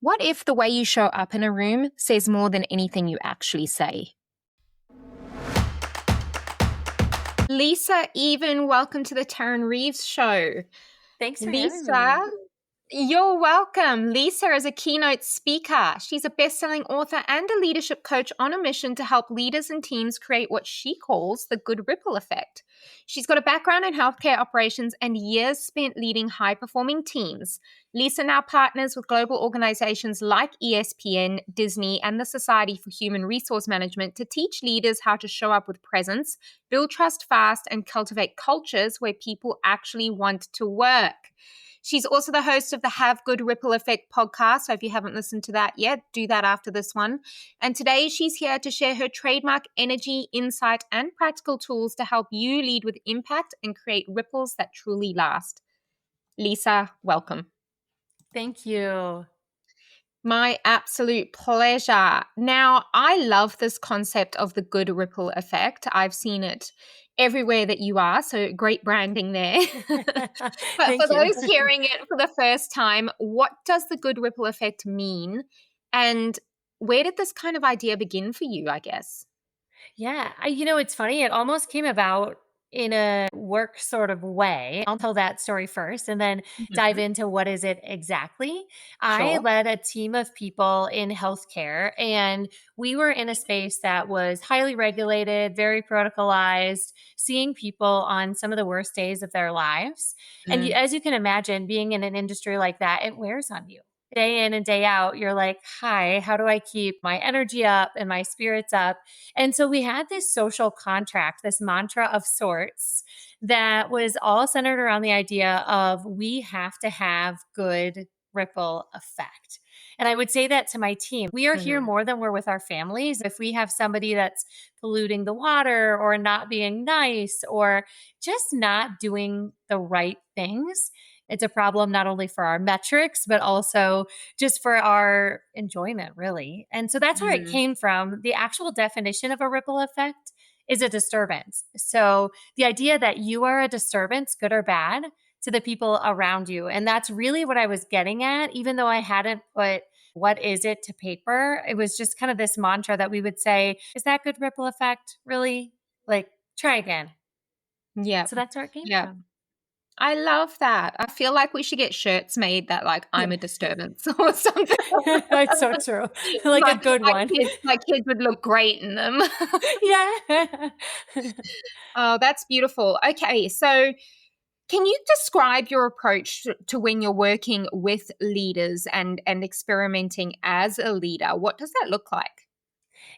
What if the way you show up in a room says more than anything you actually say? Lisa Even, welcome to the Tarryn Reeves Show. Thanks for having Lisa, me. you're welcome. Lisa is a keynote speaker. She's a best-selling author and a leadership coach on a mission to help leaders and teams create what she calls the good ripple effect. She's got a background in healthcare operations and years spent leading high-performing teams. Lisa now partners with global organizations like ESPN, Disney, and the Society for Human Resource Management to teach leaders how to show up with presence, build trust fast, and cultivate cultures where people actually want to work. She's also the host of the Have Good Ripple Effect podcast. So if you haven't listened to that yet, do that after this one. And today she's here to share her trademark energy, insight, and practical tools to help you lead with impact and create ripples that truly last. Lisa, welcome. Thank you. My absolute pleasure. Now, I love this concept of the good ripple effect. I've seen it everywhere that you are, so great branding there. But for those hearing it for the first time, what does the good ripple effect mean? And where did this kind of idea begin for you, I guess? Yeah, it's funny. It almost came about in a work sort of way. I'll tell that story first and then dive into what is it exactly. I Sure. led a team of people in healthcare, and we were in a space that was highly regulated, very protocolized, seeing people on some of the worst days of their lives. And as you can imagine, being in an industry like that, it wears on you. Day in and day out, you're like, hi, how do I keep my energy up and my spirits up? And so we had this social contract, this mantra of sorts that was all centered around the idea of we have to have good ripple effect. And I would say that to my team. We are here more than we're with our families. If we have somebody that's polluting the water or not being nice or just not doing the right things, it's a problem not only for our metrics, but also just for our enjoyment, really. And so that's where it came from. The actual definition of a ripple effect is a disturbance. So the idea that you are a disturbance, good or bad, to the people around you. And that's really what I was getting at, even though I hadn't put what is it to paper. It was just kind of this mantra that we would say, is that good ripple effect? Really? Like, try again. Yeah. So that's where it came from. I love that. I feel like we should get shirts made that like I'm a disturbance or something. That's so true. Like a good one. My kids would look great in them. Yeah. Oh, that's beautiful. Okay, so can you describe your approach to when you're working with leaders and experimenting as a leader? What does that look like?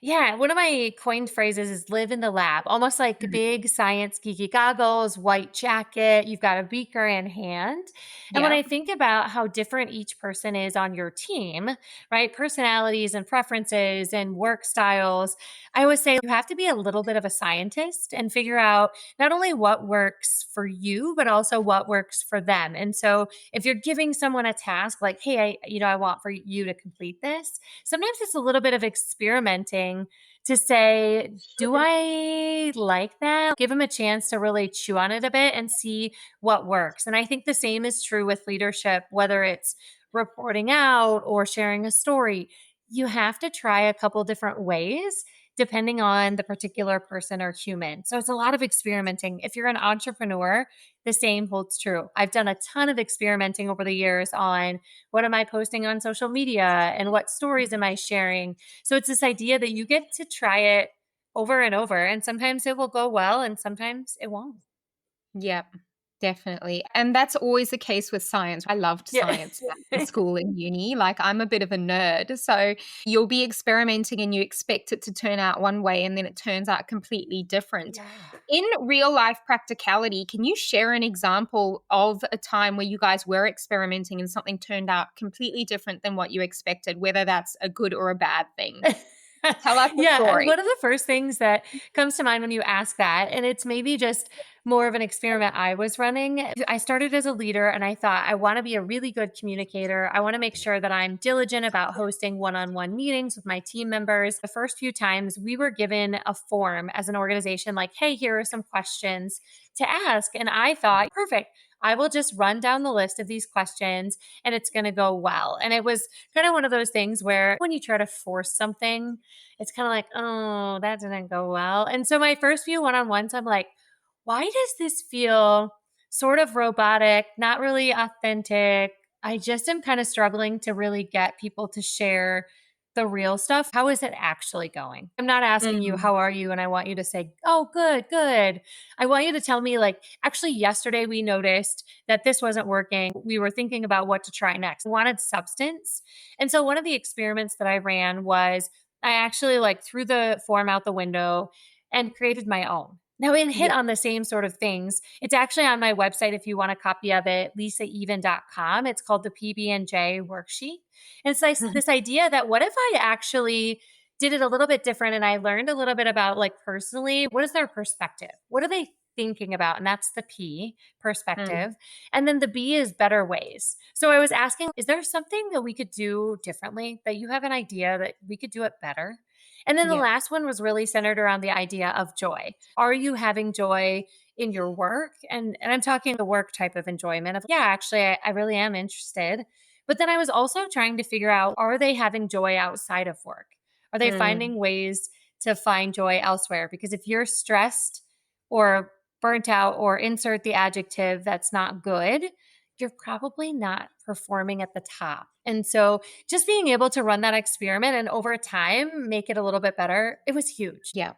Yeah, one of my coined phrases is live in the lab, almost like big science geeky goggles, white jacket, you've got a beaker in hand. And when Yeah. I think about how different each person is on your team, right? Personalities and preferences and work styles, I always say you have to be a little bit of a scientist and figure out not only what works for you, but also what works for them. And so if you're giving someone a task like, hey, I want for you to complete this, sometimes it's a little bit of experimenting to say, do I like that? Give them a chance to really chew on it a bit and see what works. And I think the same is true with leadership, whether it's reporting out or sharing a story. You have to try a couple different ways depending on the particular person or human. So it's a lot of experimenting. If you're an entrepreneur, the same holds true. I've done a ton of experimenting over the years on what am I posting on social media and what stories am I sharing. So it's this idea that you get to try it over and over, and sometimes it will go well and sometimes it won't. Yep, definitely. And that's always the case with science. I loved science back in school and uni. Like I'm a bit of a nerd. So you'll be experimenting and you expect it to turn out one way and then it turns out completely different. Yeah. In real life practicality, can you share an example of a time where you guys were experimenting and something turned out completely different than what you expected, whether that's a good or a bad thing? Tell us a Yeah. story. One of the first things that comes to mind when you ask that, and it's maybe just more of an experiment I was running. I started as a leader and I thought, I want to be a really good communicator. I want to make sure that I'm diligent about hosting one-on-one meetings with my team members. The first few times we were given a form as an organization, like, hey, here are some questions to ask. And I thought, perfect. I will just run down the list of these questions and it's going to go well. And it was kind of one of those things where when you try to force something, it's kind of like, oh, that didn't go well. And so my first few one-on-ones, I'm like, why does this feel sort of robotic, not really authentic? I just am kind of struggling to really get people to share the real stuff. How is it actually going? I'm not asking you, Mm. how are you? And I want you to say, oh, good, good. I want you to tell me, like, actually, yesterday we noticed that this wasn't working. We were thinking about what to try next. I wanted substance. And so one of the experiments that I ran was I actually like threw the form out the window and created my own. Now it hit Yeah. on the same sort of things. It's actually on my website if you want a copy of it, lisaeven.com. It's called the PB&J worksheet. And it's like this idea that what if I actually did it a little bit different and I learned a little bit about, like, personally, what is their perspective? What are they thinking about? And that's the P, Mm. perspective. And then the B is better ways. So I was asking, is there something that we could do differently, that you have an idea that we could do it better? And then the Yeah. last one was really centered around the idea of joy. Are you having joy in your work? And I'm talking the work type of enjoyment of, yeah, actually, I really am interested. But then I was also trying to figure out, are they having joy outside of work? Are they Mm. finding ways to find joy elsewhere? Because if you're stressed or burnt out or insert the adjective that's not good, you're probably not performing at the top. And so just being able to run that experiment and over time make it a little bit better, it was huge. Yeah.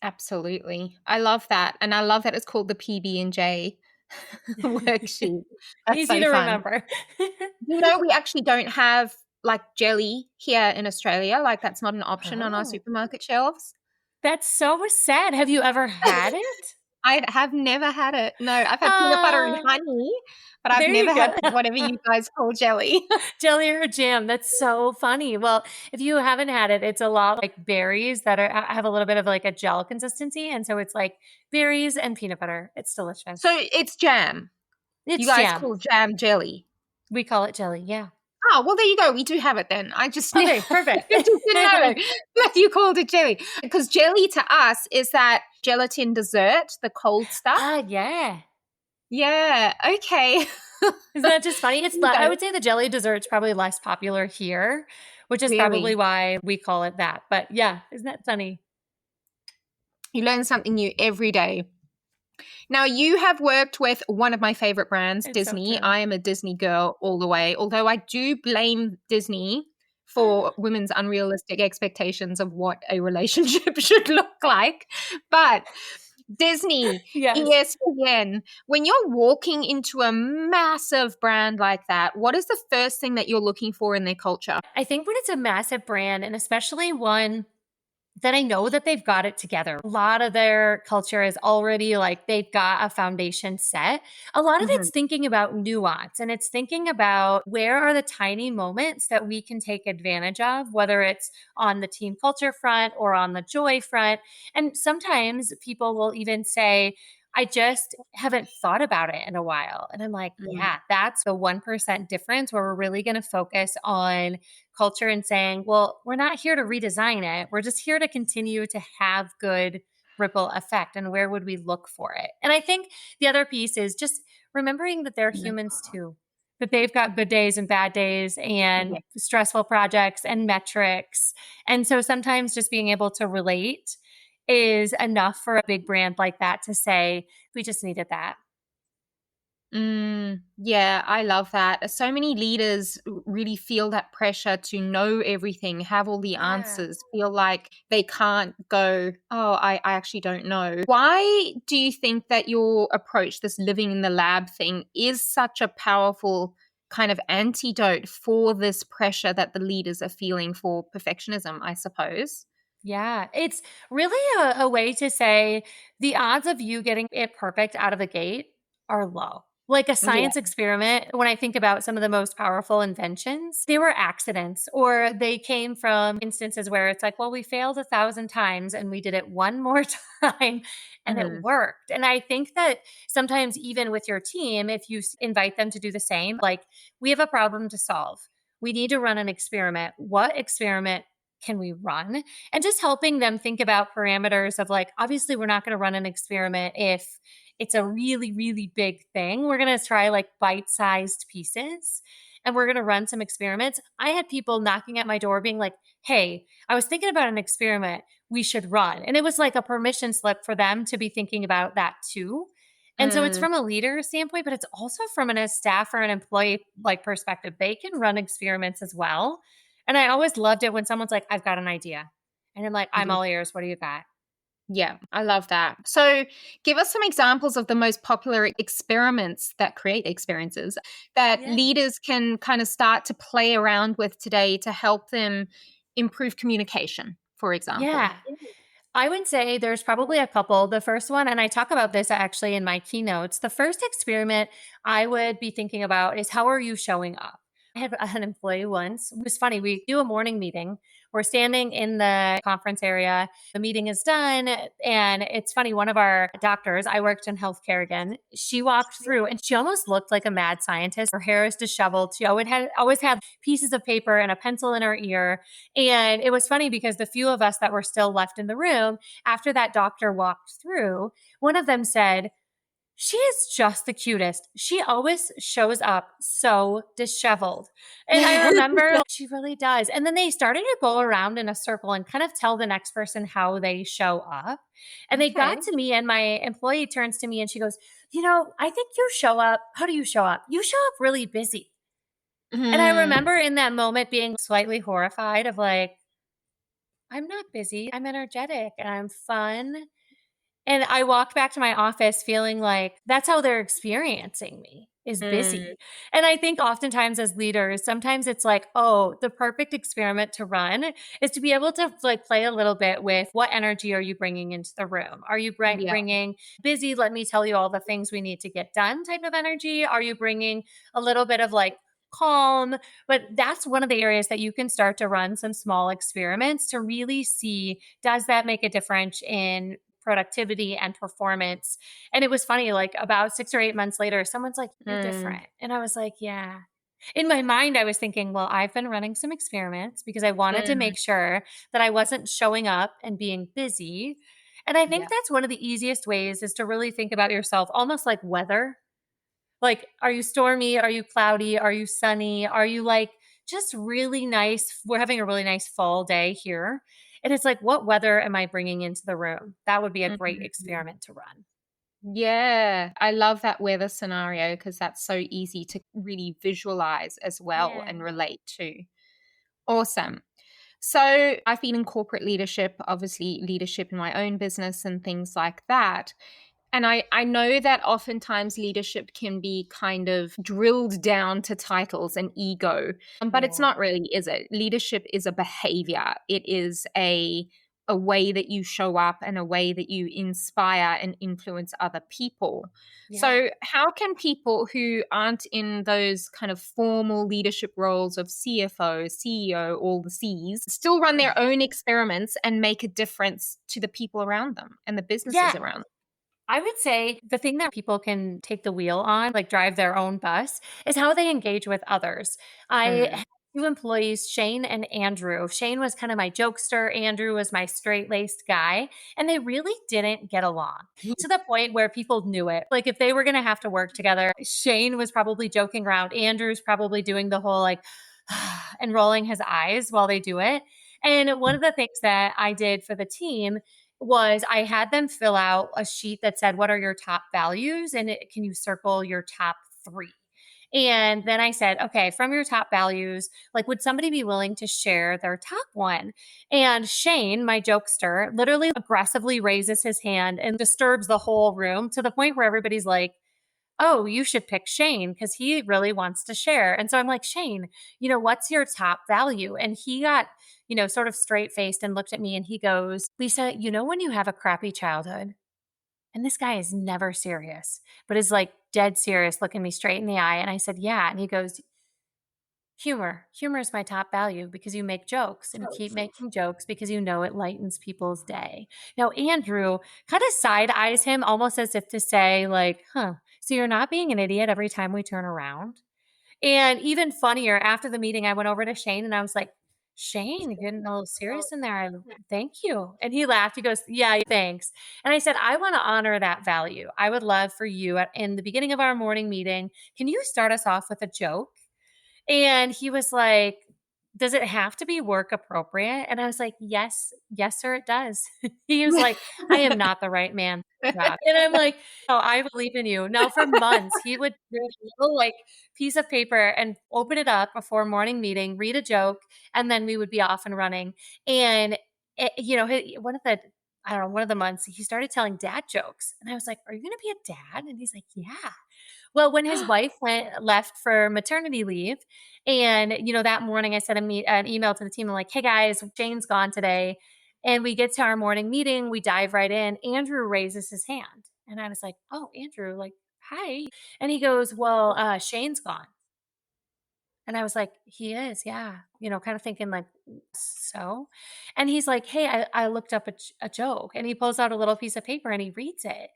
Absolutely. I love that. And I love that it's called the PB&J worksheet. That's Easy so to fun. remember. We actually don't have like jelly here in Australia. Like that's not an option on our Oh, supermarket shelves. that's so sad. Have you ever had it? I have never had it. No, I've had peanut butter and Uh, honey, but I've there never you go. had whatever you guys call jelly. Jelly or jam. That's so funny. Well, if you haven't had it, it's a lot like berries that have a little bit of like a gel consistency. And so it's like berries and peanut butter. It's delicious. So it's jam. You It's guys jam. call jam jelly. We call it jelly. Yeah. Oh, well, there you go. We do have it then. I just Okay, perfect. didn't know that you called it jelly. Because jelly to us is that gelatin dessert, the cold stuff. Yeah. Yeah. Okay. Isn't that just funny? It's You I go. would say the jelly dessert's probably less popular here, which is probably Really. why we call it that. But yeah, isn't that funny? You learn something new every day. Now, you have worked with one of my favorite brands, It's so Disney. true. I am a Disney girl all the way, although I do blame Disney for women's unrealistic expectations of what a relationship should look like. But Disney, Yes. ESPN, when you're walking into a massive brand like that, what is the first thing that you're looking for in their culture? I think when it's a massive brand, and especially one that I know that they've got it together. A lot of their culture is already like they've got a foundation set. A lot of it's Mhm. thinking about nuance and it's thinking about where are the tiny moments that we can take advantage of, whether it's on the team culture front or on the joy front. And sometimes people will even say, I just haven't thought about it in a while. And I'm like, Mm. yeah, that's the 1% difference where we're really going to focus on culture and saying, well, we're not here to redesign it. We're just here to continue to have good ripple effect. And where would we look for it? And I think the other piece is just remembering that they're Yeah. humans too, that they've got good days and bad days and Yeah. stressful projects and metrics. And so sometimes just being able to relate is enough for a big brand like that to say, we just needed that. Yeah, I love that. So many leaders really feel that pressure to know everything, have all the Yeah. answers, feel like they can't go, oh, I actually don't know. Why do you think that your approach, this living in the lab thing, is such a powerful kind of antidote for this pressure that the leaders are feeling for perfectionism, I suppose? Yeah, it's really a way to say the odds of you getting it perfect out of the gate are low. Like a Yeah. science experiment, when I think about some of the most powerful inventions, they were accidents or they came from instances where it's like, well, we failed 1,000 times and we did it one more time and it Mhm. worked. And I think that sometimes, even with your team, if you invite them to do the same, like we have a problem to solve, we need to run an experiment. What experiment can we run? And just helping them think about parameters of like, obviously, we're not going to run an experiment if it's a really, really big thing. We're going to try like bite-sized pieces and we're going to run some experiments. I had people knocking at my door being like, hey, I was thinking about an experiment we should run. And it was like a permission slip for them to be thinking about that too. And so it's Mm, from a leader standpoint, but it's also from a staff or an employee like perspective. They can run experiments as well. And I always loved it when someone's like, I've got an idea. And I'm like, I'm yeah. all ears. What do you got? Yeah, I love that. So, give us some examples of the most popular experiments that create experiences that Yeah. leaders can kind of start to play around with today to help them improve communication, for example. Yeah. I would say there's probably a couple. The first one, and I talk about this actually in my keynotes, the first experiment I would be thinking about is how are you showing up? I had an employee once. It was funny. We do a morning meeting. We're standing in the conference area. The meeting is done. And it's funny. One of our doctors, I worked in healthcare again, she walked through and she almost looked like a mad scientist. Her hair is disheveled. She always had pieces of paper and a pencil in her ear. And it was funny because the few of us that were still left in the room, after that doctor walked through, one of them said, she is just the cutest. She always shows up so disheveled. And I remember like, she really does. And then they started to go around in a circle and kind of tell the next person how they show up. And they Okay. got to me, and my employee turns to me and she goes, I think you show up. How do you show up? You show up really busy. And I Mm, remember in that moment being slightly horrified of like, I'm not busy. I'm energetic and I'm fun. And I walked back to my office feeling like that's how they're experiencing me is mm, busy. And I think oftentimes as leaders, sometimes it's like, oh, the perfect experiment to run is to be able to like play a little bit with what energy are you bringing into the room? Are you yeah. bringing busy, let me tell you all the things we need to get done type of energy? Are you bringing a little bit of like calm? But that's one of the areas that you can start to run some small experiments to really see, does that make a difference in productivity and performance? And it was funny, like about 6 or 8 months later, someone's like, you're Mm, different. And I was like, yeah. In my mind, I was thinking, well, I've been running some experiments because I wanted to mm, make sure that I wasn't showing up and being busy. And I think yeah. that's one of the easiest ways is to really think about yourself almost like weather. Like, are you stormy? Are you cloudy? Are you sunny? Are you like just really nice? We're having a really nice fall day here. And it's like, what weather am I bringing into the room? That would be a great Mhm. experiment to run. Yeah, I love that weather scenario because that's so easy to really visualize as well Yeah. and relate to. Awesome. So, I've been in corporate leadership, obviously, leadership in my own business and things like that. And I know that oftentimes leadership can be kind of drilled down to titles and ego, but it's Yeah. not really, is it? Leadership is a behavior. It is a way that you show up and a way that you inspire and influence other people. Yeah. So, how can people who aren't in those kind of formal leadership roles of CFO, CEO, all the C's, still run their own experiments and make a difference to the people around them and the businesses Yeah. around I would say the thing that people can take the wheel on, like drive their own bus, is how they engage with others. I them? had two employees, Shane and Andrew. Shane was kind of my jokester, Andrew was my straight laced guy, and they really didn't get along Mm. to the point where people knew it. Like if they were going to have to work together, Shane was probably joking around, Andrew's probably doing the whole like, and rolling his eyes while they do it. And one of the things that I did for the team was I had them fill out a sheet that said, what are your top values? And can you circle your top three? And then I said, okay, from your top values, like, would somebody be willing to share their top one? And Shane, my jokester, literally aggressively raises his hand and disturbs the whole room to the point where everybody's like, oh, you should pick Shane because he really wants to share. And so I'm like, Shane, what's your top value? And he got, sort of straight faced and looked at me and he goes, Lisa, when you have a crappy childhood, and this guy is never serious, but is like dead serious, looking me straight in the eye. And I said, yeah. And he goes, humor. Humor is my top value because you make jokes and you keep making jokes because you know it lightens people's day. Now, Andrew kind of side eyes him almost as if to say, like, huh, so you're not being an idiot every time we turn around? And even funnier, after the meeting, I went over to Shane and I was like, Shane, you're getting a little serious in there. Thank you. And he laughed. He goes, yeah, thanks. And I said, I want to honor that value. I would love for you in the beginning of our morning meeting, can you start us off with a joke? And he was like, does it have to be work appropriate? And I was like, yes, sir, it does. He was like, I am not the right man for the job. And I'm like, oh, I believe in you. Now, for months, he would get a little like piece of paper and open it up before morning meeting, read a joke, and then we would be off and running. And one of the months, he started telling dad jokes. And I was like, are you going to be a dad? And he's like, yeah. Well, when his wife left for maternity leave, and that morning I sent an email to the team. I'm like, "Hey guys, Shane's gone today," and we get to our morning meeting. We dive right in. Andrew raises his hand, and I was like, "Oh, Andrew, like, hi," and he goes, "Well, Shane's gone." And I was like, he is, yeah. Kind of thinking like, so. And he's like, hey, I looked up a joke. And he pulls out a little piece of paper and he reads it.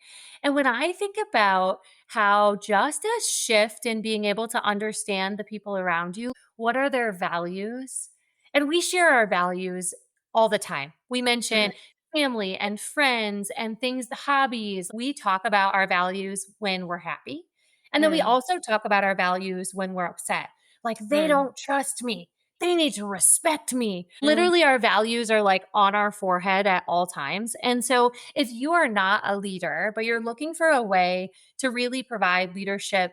And when I think about how just a shift in being able to understand the people around you, what are their values? And we share our values all the time. We mention family and friends and things, the hobbies. We talk about our values when we're happy. And then we also talk about our values when we're upset. Like, they don't trust me. They need to respect me. Literally, our values are like on our forehead at all times. And so, if you are not a leader, but you're looking for a way to really provide leadership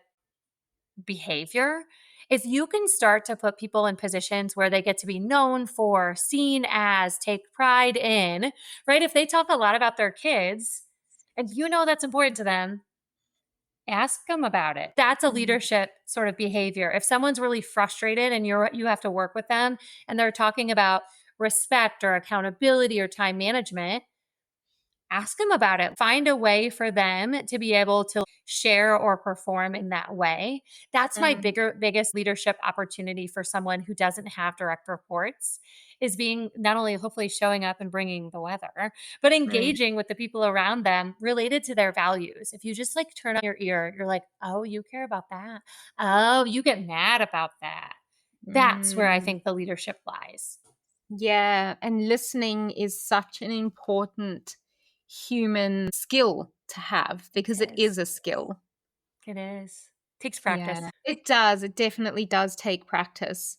behavior, if you can start to put people in positions where they get to be known for, seen as, take pride in, right? If they talk a lot about their kids and that's important to them, ask them about it. That's a leadership sort of behavior. If someone's really frustrated and you have to work with them and they're talking about respect or accountability or time management, ask them about it. Find a way for them to be able to share or perform in that way. That's my biggest leadership opportunity for someone who doesn't have direct reports, is being not only hopefully showing up and bringing the weather, but engaging with the people around them related to their values. If you just like turn on your ear, you're like, oh, you care about that. Oh, you get mad about that. That's where I think the leadership lies. Yeah, and listening is such an important human skill to have, because it is a skill. It is. Takes practice. Yeah, it does. It definitely does take practice.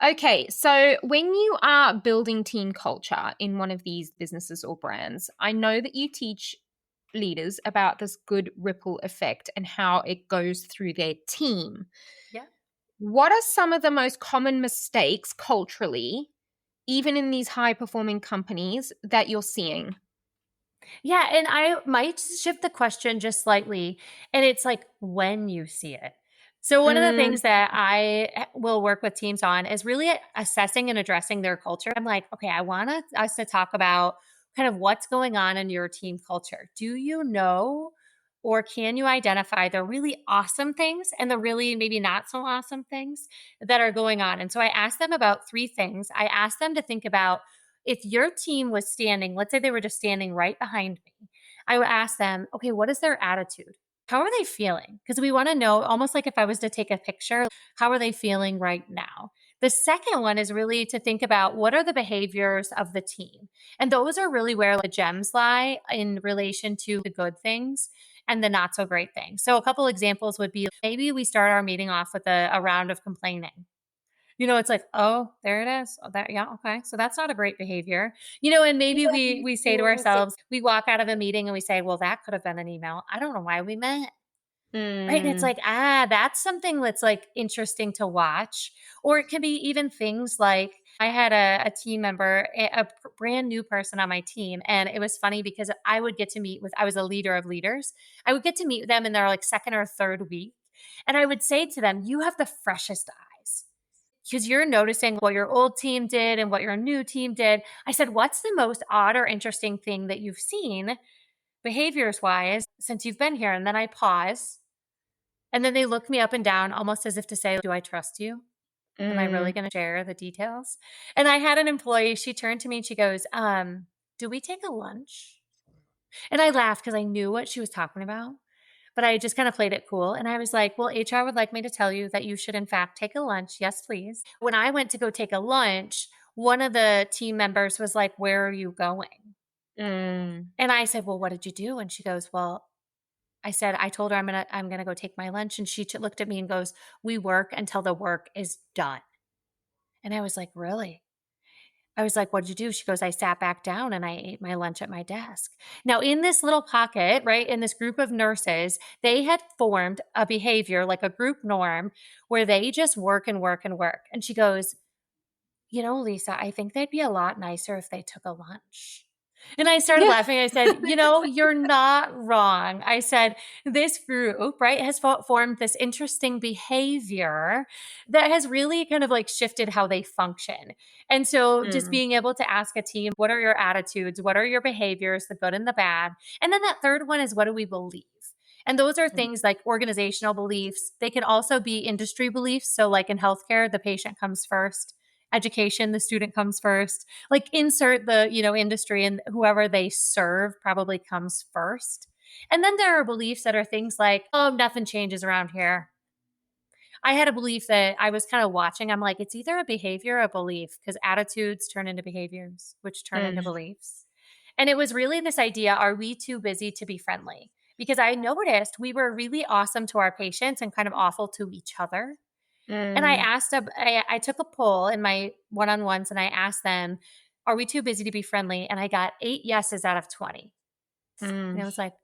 Okay, so when you are building team culture in one of these businesses or brands, I know that you teach leaders about this good ripple effect and how it goes through their team. Yeah. What are some of the most common mistakes culturally, even in these high performing companies, that you're seeing? Yeah, and I might shift the question just slightly, and it's like when you see it. So one of the things that I will work with teams on is really assessing and addressing their culture. I'm like, okay, I want us to talk about kind of what's going on in your team culture. Do you know, or can you identify the really awesome things and the really maybe not so awesome things that are going on? And so I asked them about three things. I asked them to think about, if your team was standing, let's say they were just standing right behind me, I would ask them, okay, what is their attitude? How are they feeling? Because we want to know, almost like if I was to take a picture, how are they feeling right now? The second one is really to think about, what are the behaviors of the team? And those are really where the gems lie in relation to the good things and the not so great things. So a couple examples would be, maybe we start our meeting off with a round of complaining. It's like, oh, there it is. Oh, that, yeah, okay. So that's not a great behavior. And maybe we say to ourselves, we walk out of a meeting and we say, well, that could have been an email. I don't know why we met. Right. And it's like, that's something that's like interesting to watch. Or it can be even things like, I had a team member, a brand new person on my team. And it was funny because I would get to I was a leader of leaders. I would get to meet them in their like second or third week. And I would say to them, you have the freshest eyes, because you're noticing what your old team did and what your new team did. I said, what's the most odd or interesting thing that you've seen behaviors wise since you've been here? And then I pause. And then they look me up and down almost as if to say, do I trust you? Am I really going to share the details? And I had an employee, she turned to me and she goes, do we take a lunch? And I laughed because I knew what she was talking about. But I just kind of played it cool. And I was like, well, HR would like me to tell you that you should, in fact, take a lunch. Yes, please. When I went to go take a lunch, one of the team members was like, "Where are you going?" Mm. And I said, "Well, what did you do?" And she goes, "Well," I said, "I told her I'm gonna go take my lunch." And she looked at me and goes, "We work until the work is done." And I was like, "Really?" I was like, "What'd you do?" She goes, "I sat back down and I ate my lunch at my desk." Now, in this little pocket, right, in this group of nurses, they had formed a behavior, like a group norm, where they just work and work and work. And she goes, "Lisa, I think they'd be a lot nicer if they took a lunch." And I started Yeah. laughing. I said, "You're not wrong." I said, "This group, right, has formed this interesting behavior that has really kind of like shifted how they function." And so just Mm. being able to ask a team, what are your attitudes? What are your behaviors, the good and the bad? And then that third one is, what do we believe? And those are things like organizational beliefs. They can also be industry beliefs. So, like in healthcare, the patient comes first. Education, the student comes first. Like insert the, industry, and whoever they serve probably comes first. And then there are beliefs that are things like, "Oh, nothing changes around here." I had a belief that I was kind of watching. I'm like, it's either a behavior or a belief, because attitudes turn into behaviors, which turn into Mm. beliefs. And it was really this idea, are we too busy to be friendly? Because I noticed we were really awesome to our patients and kind of awful to each other. And I Mm. asked, I took a poll in my one on ones and I asked them, "Are we too busy to be friendly?" And I got 8 yeses out of 20. And Mm. I was like,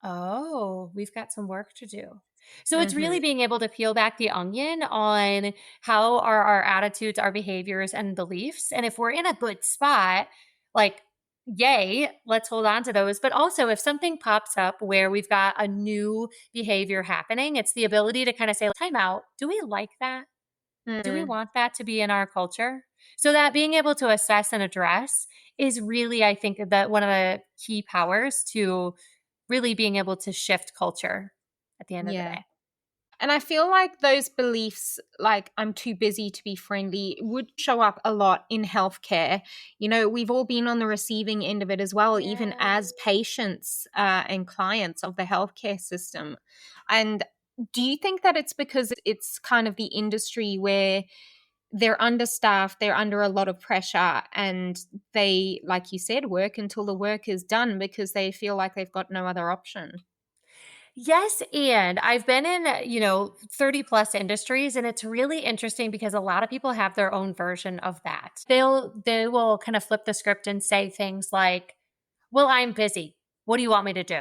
"Oh, we've got some work to do." So it's Mhm. really being able to peel back the onion on how are our attitudes, our behaviors, and beliefs. And if we're in a good spot, like, yay, let's hold on to those. But also, if something pops up where we've got a new behavior happening, it's the ability to kind of say, time out. Do we like that? Do we Mm. want that to be in our culture? So that being able to assess and address is really, I think, that one of the key powers to really being able to shift culture at the end of the Yeah. day. And I feel like those beliefs, like I'm too busy to be friendly, would show up a lot in healthcare. We've all been on the receiving end of it as well, even Yeah. as patients and clients of the healthcare system. And do you think that it's because it's kind of the industry where they're understaffed, they're under a lot of pressure, and they, like you said, work until the work is done because they feel like they've got no other option? Yes, and I've been in, 30 plus industries, and it's really interesting because a lot of people have their own version of that. They will kind of flip the script and say things like, "Well, I'm busy. What do you want me to do?"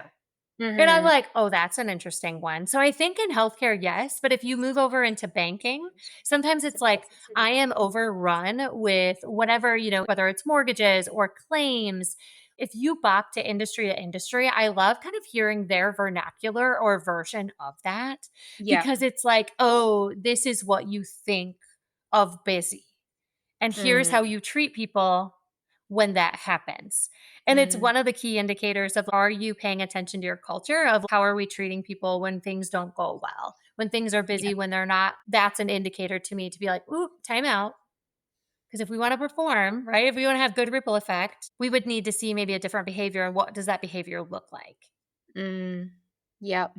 And I'm Hmm. like, "Oh, that's an interesting one." So I think in healthcare, yes. But if you move over into banking, sometimes it's like, I am overrun with whatever, whether it's mortgages or claims. If you bop to industry, I love kind of hearing their vernacular or version of that, Yeah. because it's like, "Oh, this is what you think of busy. And here's Mm. how you treat people when that happens." And it's Mm. one of the key indicators of, are you paying attention to your culture, of how are we treating people when things don't go well, when things are Yeah. busy, when they're not. That's an indicator to me to be like, "Ooh, time out." Because if we want to perform, right, if we want to have good ripple effect, we would need to see maybe a different behavior. And what does that behavior look like? Mm. Yep.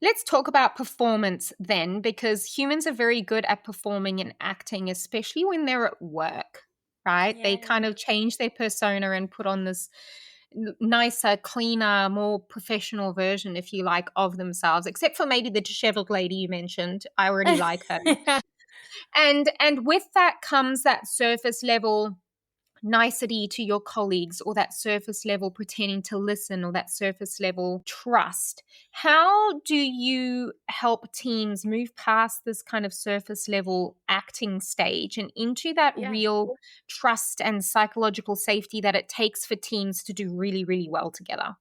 Let's talk about performance then, because humans are very good at performing and acting, especially when they're at work, right? They kind Yeah. of change their persona and put on this nicer, cleaner, more professional version, if you like, of themselves, except for maybe the disheveled lady you mentioned. I already like her. And with that comes that surface level nicety to your colleagues, or that surface level pretending to listen, or that surface level trust. How do you help teams move past this kind of surface level acting stage and into that Yeah. real trust and psychological safety that it takes for teams to do really, really well together?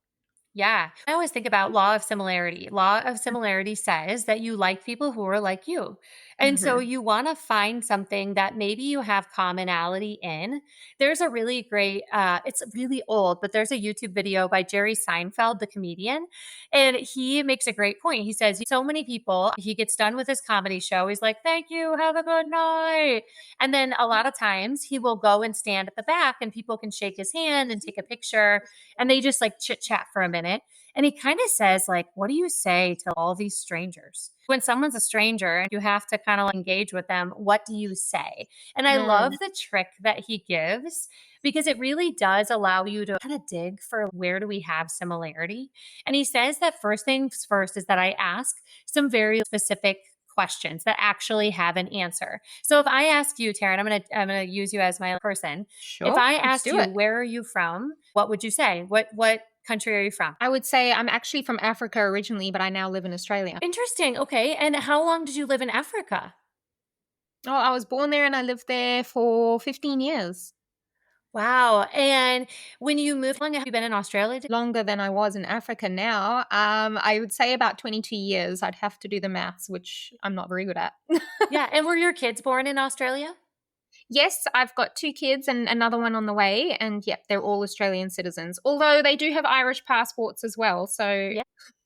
Yeah. I always think about law of similarity. Law of similarity says that you like people who are like you. And so Mhm. you want to find something that maybe you have commonality in. There's a really great, it's really old, but there's a YouTube video by Jerry Seinfeld, the comedian. And he makes a great point. He says, so many people, he gets done with his comedy show. He's like, "Thank you. Have a good night." And then a lot of times he will go and stand at the back and people can shake his hand and take a picture, and they just like chit chat for a minute minute. And he kind of says, like, what do you say to all these strangers? When someone's a stranger and you have to kind of engage with them, what do you say? And I Mm, love the trick that he gives because it really does allow you to kind of dig for where do we have similarity. And he says that first things first is that I ask some very specific questions that actually have an answer. So if I ask you, Taryn, I'm gonna use you as my person. If sure, I let's asked do you, it. where are you from? What would you say? What country are you from? I would say I'm actually from Africa originally, but I now live in Australia. Interesting. Okay. And how long did you live in Africa? Oh, I was born there and I lived there for 15 years. Wow. And when you moved, how long have you been in Australia? Longer than I was in Africa now. I would say about 22 years. I'd have to do the maths, which I'm not very good at. Yeah. And were your kids born in Australia? Yes, I've got 2 kids and another one on the way, and yep, they're all Australian citizens. Although they do have Irish passports as well, so Yeah.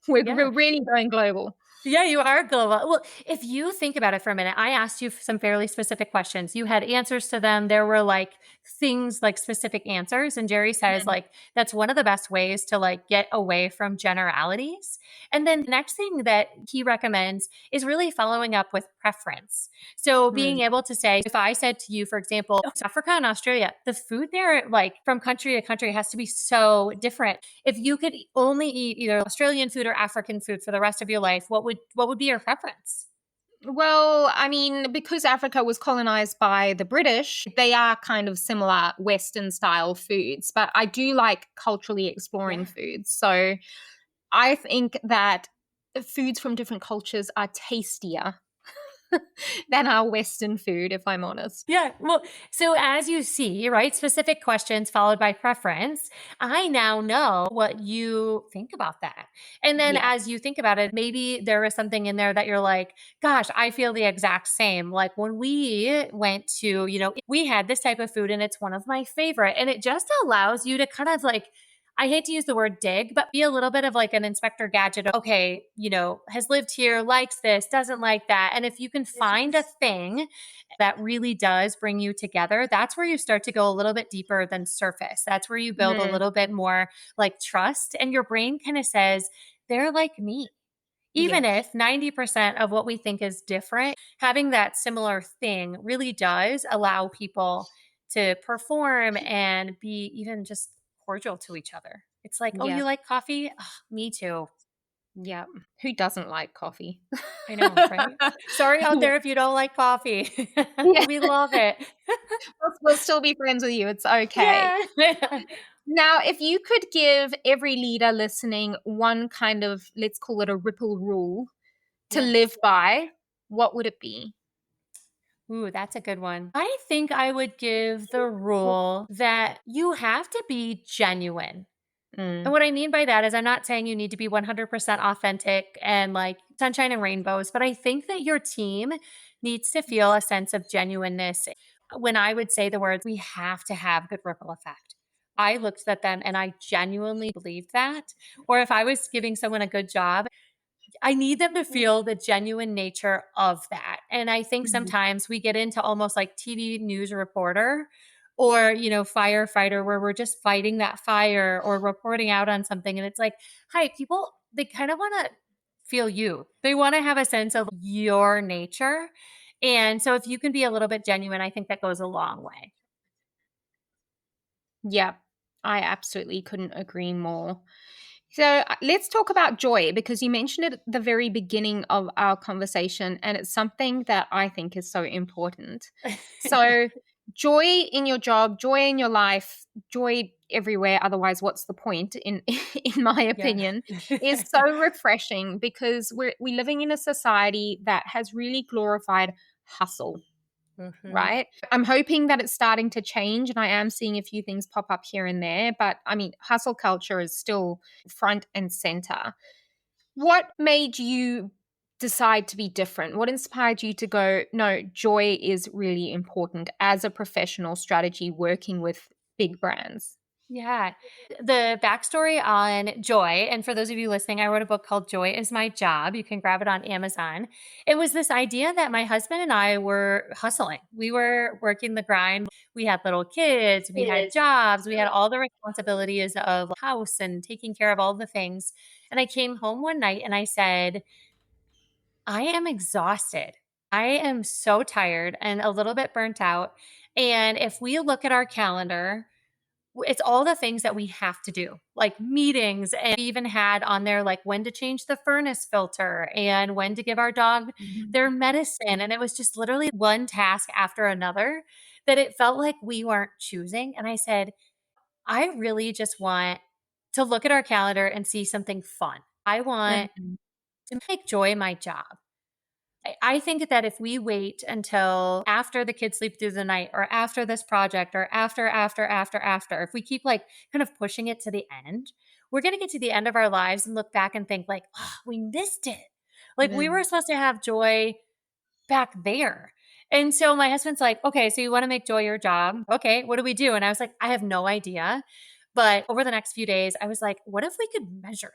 Yeah. we're really going global. Yeah, you are global. Well, if you think about it for a minute, I asked you some fairly specific questions. You had answers to them. There were like things like specific answers. And Jerry says, Mhm. like, that's one of the best ways to like get away from generalities. And then the next thing that he recommends is really following up with preference. So being Mm. able to say, if I said to you, for example, Africa and Australia, the food there, like from country to country, has to be so different. If you could only eat either Australian food or African food for the rest of your life, what would be your preference? Well, I mean, because Africa was colonized by the British, they are kind of similar Western style foods, but I do like culturally exploring Yeah. foods. So I think that foods from different cultures are tastier than our Western food, if I'm honest. Yeah. Well, so as you see, right, specific questions followed by preference, I now know what you think about that. And then Yeah. as you think about it, maybe there is something in there that you're like, gosh, I feel the exact same. Like when we went to, we had this type of food and it's one of my favorite. And it just allows you to kind of like, I hate to use the word dig, but be a little bit of like an Inspector Gadget. Okay, has lived here, likes this, doesn't like that. And if you can find a thing that really does bring you together, that's where you start to go a little bit deeper than surface. That's where you build a Mm, little bit more like trust. And your brain kind of says, they're like me. yeah. Even if 90% of what we think is different, having that similar thing really does allow people to perform and be even just cordial to each other. It's like, oh, Yeah. you like coffee? Ugh, me too. Yeah. Who doesn't like coffee? I know, right? Sorry out there if you don't like coffee. Yeah. We love it. We'll still be friends with you. It's okay. Yeah. Now, if you could give every leader listening one kind of, let's call it a ripple rule to Yeah. live by, what would it be? Ooh, that's a good one. I think I would give the rule that you have to be genuine. And Mm, what I mean by that is, I'm not saying you need to be 100% authentic and like sunshine and rainbows, but I think that your team needs to feel a sense of genuineness. When I would say the words, we have to have good ripple effect, I looked at them and I genuinely believed that. Or if I was giving someone a good job, I need them to feel the genuine nature of that. And I think mhm, sometimes we get into almost like TV news reporter or, firefighter where we're just fighting that fire or reporting out on something. And it's like, hi, people, they kind of want to feel you. They want to have a sense of your nature. And so if you can be a little bit genuine, I think that goes a long way. yeah, I absolutely couldn't agree more. So let's talk about joy because you mentioned it at the very beginning of our conversation, and it's something that I think is so important. So, joy in your job, joy in your life, joy everywhere. Otherwise, what's the point? In my Yeah. opinion, is so refreshing because we're living in a society that has really glorified hustle, Mhm. right? I'm hoping that it's starting to change and I am seeing a few things pop up here and there, but I mean, hustle culture is still front and center. What made you decide to be different? What inspired you to go, no, joy is really important as a professional strategy working with big brands? Yeah. The backstory on joy, and for those of you listening, I wrote a book called Joy is My Job. You can grab it on Amazon. It was this idea that my husband and I were hustling. We were working the grind. We had little kids, we had jobs, we had all the responsibilities of house and taking care of all the things. And I came home one night and I said, I am exhausted. I am so tired and a little bit burnt out. And if we look at our calendar, it's all the things that we have to do, like meetings. And we even had on there, like when to change the furnace filter and when to give our dog Mhm. their medicine. And it was just literally one task after another that it felt like we weren't choosing. And I said, I really just want to look at our calendar and see something fun. I want Mhm. to make joy my job. I think that if we wait until after the kids sleep through the night or after this project or after, if we keep like kind of pushing it to the end, we're going to get to the end of our lives and look back and think like, oh, we missed it. Like we Mm. were supposed to have joy back there. And so my husband's like, okay, so you want to make joy your job. Okay, what do we do? And I was like, I have no idea. But over the next few days, I was like, what if we could measure it?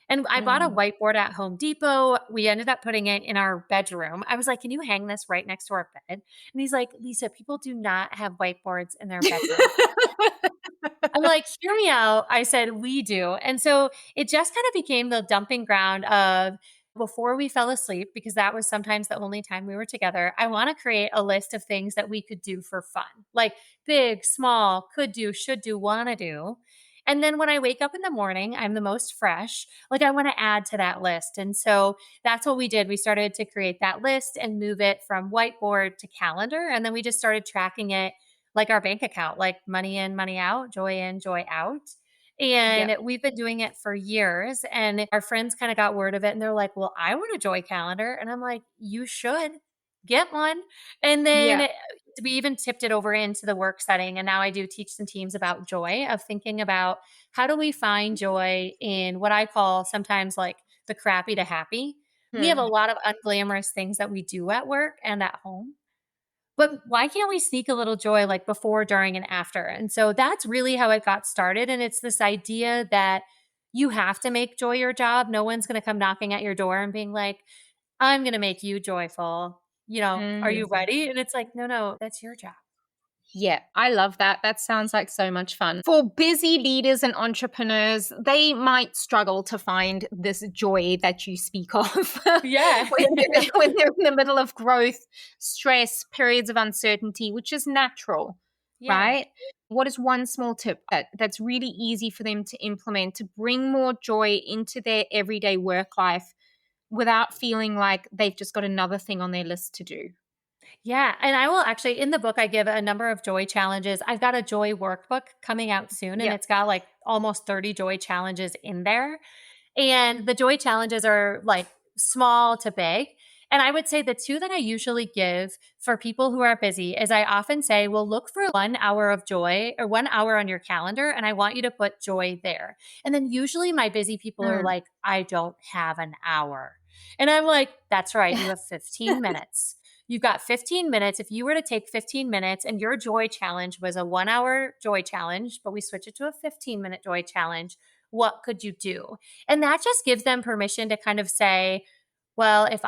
And I bought a Mm. whiteboard at Home Depot. We ended up putting it in our bedroom. I was like, can you hang this right next to our bed? And he's like, Lisa, people do not have whiteboards in their bedroom. I'm like, hear me out. I said, we do. And so it just kind of became the dumping ground of before we fell asleep, because that was sometimes the only time we were together. I want to create a list of things that we could do for fun, like big, small, could do, should do, want to do. And then when I wake up in the morning, I'm the most fresh. Like I want to add to that list. And so that's what we did. We started to create that list and move it from whiteboard to calendar. And then we just started tracking it like our bank account, like money in, money out, joy in, joy out. Yep. And we've been doing it for years. And our friends kind of got word of it and they're like, well, I want a joy calendar. And I'm like, you should get one. And Yeah. then we even tipped it over into the work setting. And now I do teach some teams about joy, of thinking about how do we find joy in what I call sometimes like the crappy to happy. We have a Mm. lot of unglamorous things that we do at work and at home. But why can't we sneak a little joy like before, during, and after? And so that's really how it got started. And it's this idea that you have to make joy your job. No one's going to come knocking at your door and being like, I'm going to make you joyful. Are you Mm. ready? And it's like, no, no, that's your job. Yeah, I love that. That sounds like so much fun. For busy leaders and entrepreneurs, they might struggle to find this joy that you speak of Yeah. when they're in the middle of growth, stress, periods of uncertainty, which is natural, Yeah. right? What is one small tip that's really easy for them to implement to bring more joy into their everyday work life without feeling like they've just got another thing on their list to do? Yeah. And I will actually, in the book, I give a number of joy challenges. I've got a joy workbook coming out soon, and Yep. it's got like almost 30 joy challenges in there. And the joy challenges are like small to big. And I would say the two that I usually give for people who are busy is I often say, well, look for 1 hour of joy or 1 hour on your calendar. And I want you to put joy there. And then usually my busy people are Mm. like, I don't have an hour. And I'm like, that's right. You have 15 minutes. You've got 15 minutes. If you were to take 15 minutes and your joy challenge was a 1 hour joy challenge, but we switch it to a 15-minute joy challenge, what could you do? And that just gives them permission to kind of say, well, if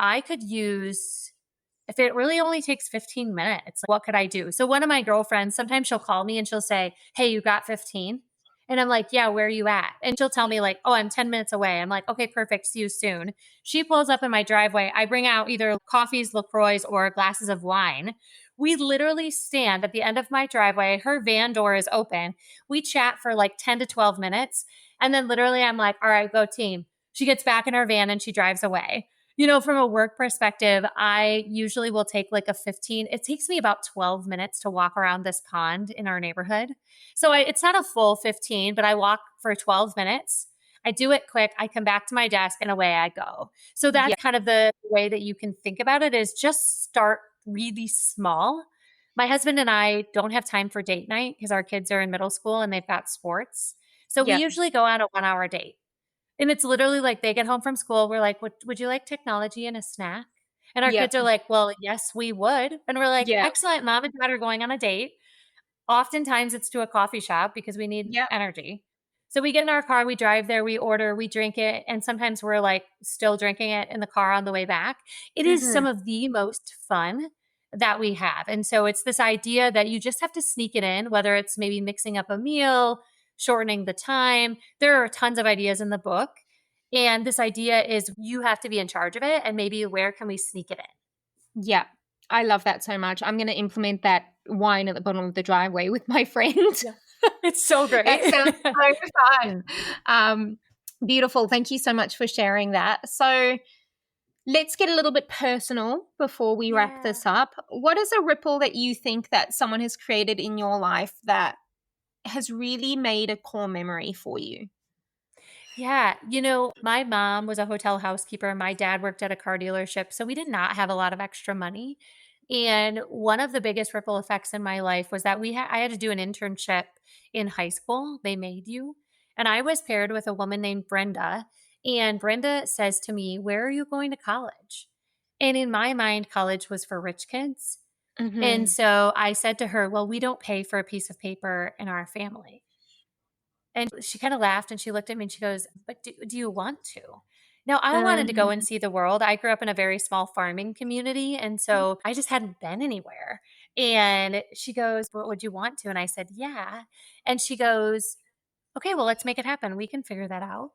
it really only takes 15 minutes, what could I do? So one of my girlfriends, sometimes she'll call me and she'll say, hey, you got 15? And I'm like, yeah, where are you at? And she'll tell me like, oh, I'm 10 minutes away. I'm like, okay, perfect. See you soon. She pulls up in my driveway. I bring out either coffees, LaCroix, or glasses of wine. We literally stand at the end of my driveway. Her van door is open. We chat for like 10 to 12 minutes. And then literally I'm like, all right, go team. She gets back in her van and she drives away. From a work perspective, I usually will take like it takes me about 12 minutes to walk around this pond in our neighborhood. So it's not a full 15, but I walk for 12 minutes. I do it quick. I come back to my desk and away I go. So that's Yeah. kind of the way that you can think about it, is just start really small. My husband and I don't have time for date night because our kids are in middle school and they've got sports. So we Yeah. usually go on a 1 hour date. And it's literally like they get home from school. We're like, would you like technology and a snack? And our Yeah. kids are like, well, yes, we would. And we're like, Yeah. excellent. Mom and dad are going on a date. Oftentimes it's to a coffee shop because we need Yep. energy. So we get in our car, we drive there, we order, we drink it, and sometimes we're like still drinking it in the car on the way back. It is Mhm. some of the most fun that we have. And so it's this idea that you just have to sneak it in, whether it's maybe mixing up a meal, shortening the time. There are tons of ideas in the book. And this idea is you have to be in charge of it. And maybe where can we sneak it in? Yeah. I love that so much. I'm gonna implement that wine at the bottom of the driveway with my friend. Yeah. It's so That great. sounds so fun. Um, Beautiful. Thank you so much for sharing that. So let's get a little bit personal before we wrap Yeah. this up. What is a ripple that you think that someone has created in your life that has really made a core memory for you? Yeah. You know, my mom was a hotel housekeeper. My dad worked at a car dealership. So we did not have a lot of extra money. And one of the biggest ripple effects in my life was that I had to do an internship in high school. They made you. And I was paired with a woman named Brenda. And Brenda says to me, "Where are you going to college?" And in my mind, college was for rich kids. And Mhm. so I said to her, "Well, we don't pay for a piece of paper in our family." And she kind of laughed and she looked at me and she goes, "But do you want to?" Now, I wanted to go and Mhm. see the world. I grew up in a very small farming community. And so I just hadn't been anywhere. And she goes, "What would you want to?" And I said, "Yeah." And she goes, "Okay, well, let's make it happen. We can figure that out."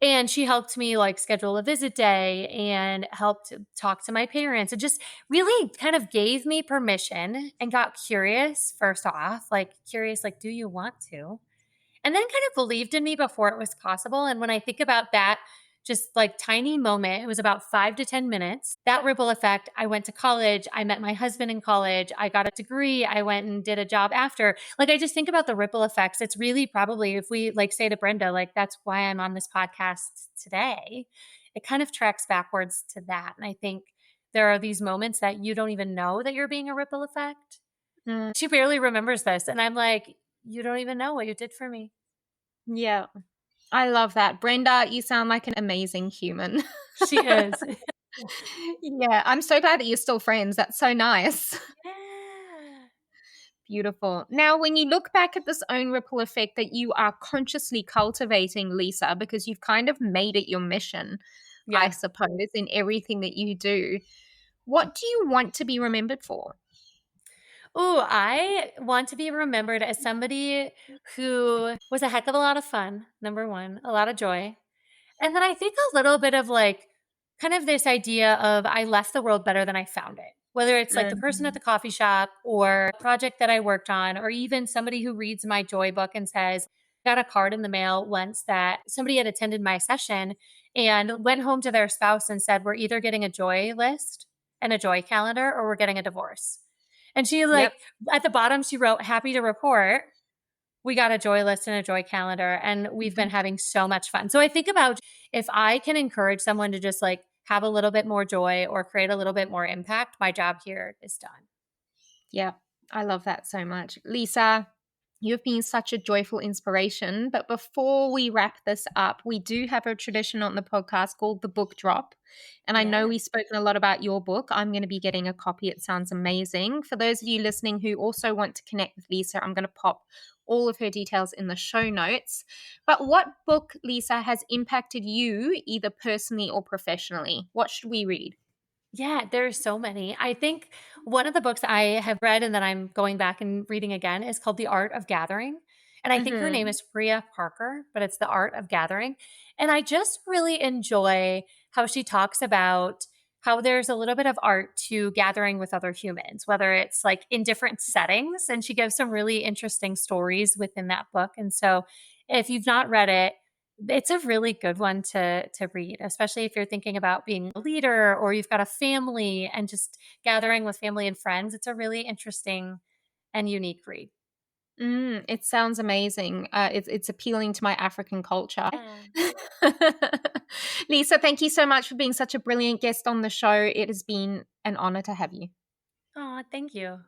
And she helped me like schedule a visit day and helped talk to my parents and just really kind of gave me permission and got curious first off, like curious, like, do you want to? And then kind of believed in me before it was possible. And when I think about that, just like tiny moment, it was about 5 to 10 minutes. That ripple effect. I went to college. I met my husband in college. I got a degree. I went and did a job after. Like, I just think about the ripple effects. It's really probably, if we like say to Brenda, like, that's why I'm on this podcast today, it kind of tracks backwards to that. And I think there are these moments that you don't even know that you're being a ripple effect. Mm, She barely remembers this. And I'm like, you don't even know what you did for me. yeah. I love that. Brenda, you sound like an amazing human. She is. Yeah, I'm so glad that you're still friends. That's so nice. Yeah. Beautiful. Now, when you look back at this own ripple effect that you are consciously cultivating, Lisa, because you've kind of made it your mission, I Yeah. suppose, in everything that you do, what do you want to be remembered for? Ooh, I want to be remembered as somebody who was a heck of a lot of fun, number one, a lot of joy. And then I think a little bit of like kind of this idea of I left the world better than I found it. Whether it's like the person at Mm, the coffee shop or a project that I worked on, or even somebody who reads my joy book and says, got a card in the mail once that somebody had attended my session and went home to their spouse and said, "We're either getting a joy list and a joy calendar or we're getting a divorce." And she yep. like at the bottom, she wrote, "Happy to report we got a joy list and a joy calendar, and we've been Mhm. having so much fun." So I think about if I can encourage someone to just like have a little bit more joy or create a little bit more impact, my job here is done. Yeah, I love that so much. Lisa, you've been such a joyful inspiration. But before we wrap this up, we do have a tradition on the podcast called the book drop. And I know Yeah. we've spoken a lot about your book. I'm going to be getting a copy. It sounds amazing. For those of you listening who also want to connect with Lisa, I'm going to pop all of her details in the show notes. But what book, Lisa, has impacted you either personally or professionally? What should we read? Yeah, there's so many. I think one of the books I have read and that I'm going back and reading again is called The Art of Gathering. And I think her name Hmm. is Priya Parker, but it's The Art of Gathering. And I just really enjoy how she talks about how there's a little bit of art to gathering with other humans, whether it's like in different settings. And she gives some really interesting stories within that book. And so if you've not read it, it's a really good one to read, especially if you're thinking about being a leader or you've got a family and just gathering with family and friends. It's a really interesting and unique read. It sounds amazing. It's appealing to my African culture. Yeah. Lisa, thank you so much for being such a brilliant guest on the show. It has been an honor to have you. Oh, thank you.